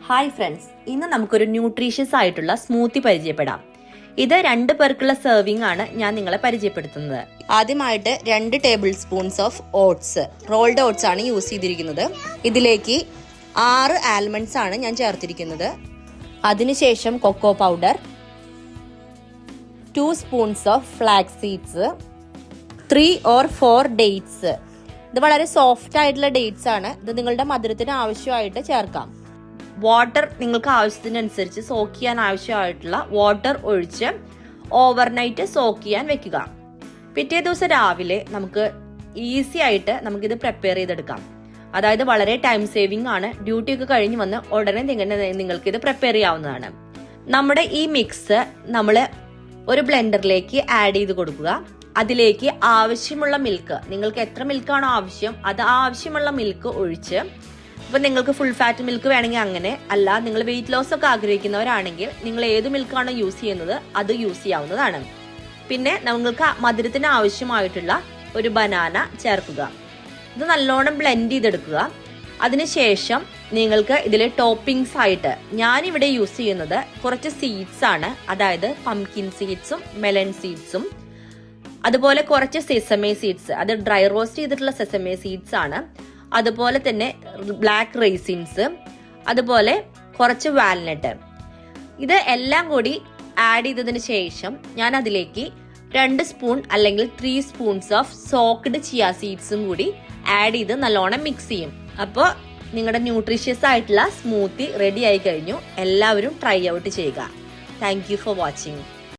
Hi friends, ഇന്ന് നമുക്കൊരു nutritious ആയിട്ടുള്ള സ്മൂത്തി പരിചയപ്പെടാം. ഇത് 2 പേർക്കുള്ള സെർവിംഗ് ആണ് ഞാൻ നിങ്ങളെ പരിചയപ്പെടുത്തുന്നത്. ആദ്യമായിട്ട് 2 tablespoons of oats, rolled oats ആണ് യൂസ് ചെയ്തിരിക്കുന്നത്. ഇതിലേക്ക് 6 ആൽമണ്ട്സ് ആണ് ഞാൻ ചേർത്തിരിക്കുന്നത്. അതിനുശേഷം cocoa powder, 2 spoons of flax seeds, 3 or 4 dates. ഇത് വളരെ സോഫ്റ്റ് ആയിട്ടുള്ള ഡേറ്റ്സ് ആണ്. ഇത് നിങ്ങളുടെ മധുരത്തിന് ആവശ്യമായിട്ട് ചേർക്കാം. വാട്ടർ നിങ്ങൾക്ക് ആവശ്യത്തിനനുസരിച്ച് സോക്ക് ചെയ്യാൻ ആവശ്യമായിട്ടുള്ള വാട്ടർ ഒഴിച്ച് ഓവർനൈറ്റ് സോക്ക് ചെയ്യാൻ വെക്കുക. പിറ്റേ ദിവസം രാവിലെ നമുക്ക് ഈസി ആയിട്ട് നമുക്കിത് പ്രിപ്പയർ ചെയ്തെടുക്കാം. അതായത് വളരെ ടൈം സേവിംഗ് ആണ്. ഡ്യൂട്ടി ഒക്കെ കഴിഞ്ഞ് വന്ന് ഉടനെ നിങ്ങൾക്ക് ഇത് പ്രിപ്പയർ ചെയ്യാവുന്നതാണ്. നമ്മുടെ ഈ മിക്സ് നമ്മൾ ഒരു ബ്ലെൻഡറിലേക്ക് ആഡ് ചെയ്ത് കൊടുക്കുക. അതിലേക്ക് ആവശ്യമുള്ള മിൽക്ക്, നിങ്ങൾക്ക് എത്ര മിൽക്കാണോ ആവശ്യം അത് ആവശ്യമുള്ള മിൽക്ക് ഒഴിച്ച്, ഇപ്പം നിങ്ങൾക്ക് ഫുൾ ഫാറ്റ് മിൽക്ക് വേണമെങ്കിൽ അങ്ങനെ, അല്ല നിങ്ങൾ വെയിറ്റ് ലോസ് ഒക്കെ ആഗ്രഹിക്കുന്നവരാണെങ്കിൽ നിങ്ങൾ ഏത് മിൽക്കാണോ യൂസ് ചെയ്യുന്നത് അത് യൂസ് ചെയ്യാവുന്നതാണ്. പിന്നെ നിങ്ങൾക്ക് മധുരത്തിന് ആവശ്യമായിട്ടുള്ള ഒരു ബനാന ചേർക്കുക. ഇത് നല്ലോണം ബ്ലെൻഡ് ചെയ്തെടുക്കുക. അതിനുശേഷം നിങ്ങൾക്ക് ഇതിൽ ടോപ്പിംഗ്സ് ആയിട്ട് ഞാനിവിടെ യൂസ് ചെയ്യുന്നത് കുറച്ച് സീഡ്സ് ആണ്. അതായത് പംകിൻ സീഡ്സും മെലൺ സീഡ്സും, അതുപോലെ കുറച്ച് സെസമേ സീഡ്സ്, അത് ഡ്രൈ റോസ്റ്റ് ചെയ്തിട്ടുള്ള സെസമേ സീഡ്സ് ആണ്. അതുപോലെ തന്നെ ബ്ലാക്ക് റൈസിൻസ്, അതുപോലെ കുറച്ച് വാൽനട്ട്. ഇത് എല്ലാം കൂടി ആഡ് ചെയ്തതിന് ശേഷം ഞാൻ അതിലേക്ക് 2 സ്പൂൺ അല്ലെങ്കിൽ 3 സ്പൂൺസ് ഓഫ് സോക്ക്ഡ് ചിയ സീഡ്സും കൂടി ആഡ് ചെയ്ത് നല്ലോണം മിക്സ് ചെയ്യും. അപ്പോൾ നിങ്ങളുടെ ന്യൂട്രീഷ്യസ് ആയിട്ടുള്ള സ്മൂത്തി റെഡി ആയി കഴിഞ്ഞു. എല്ലാവരും ട്രൈ ഔട്ട് ചെയ്യുക. Thank you for watching.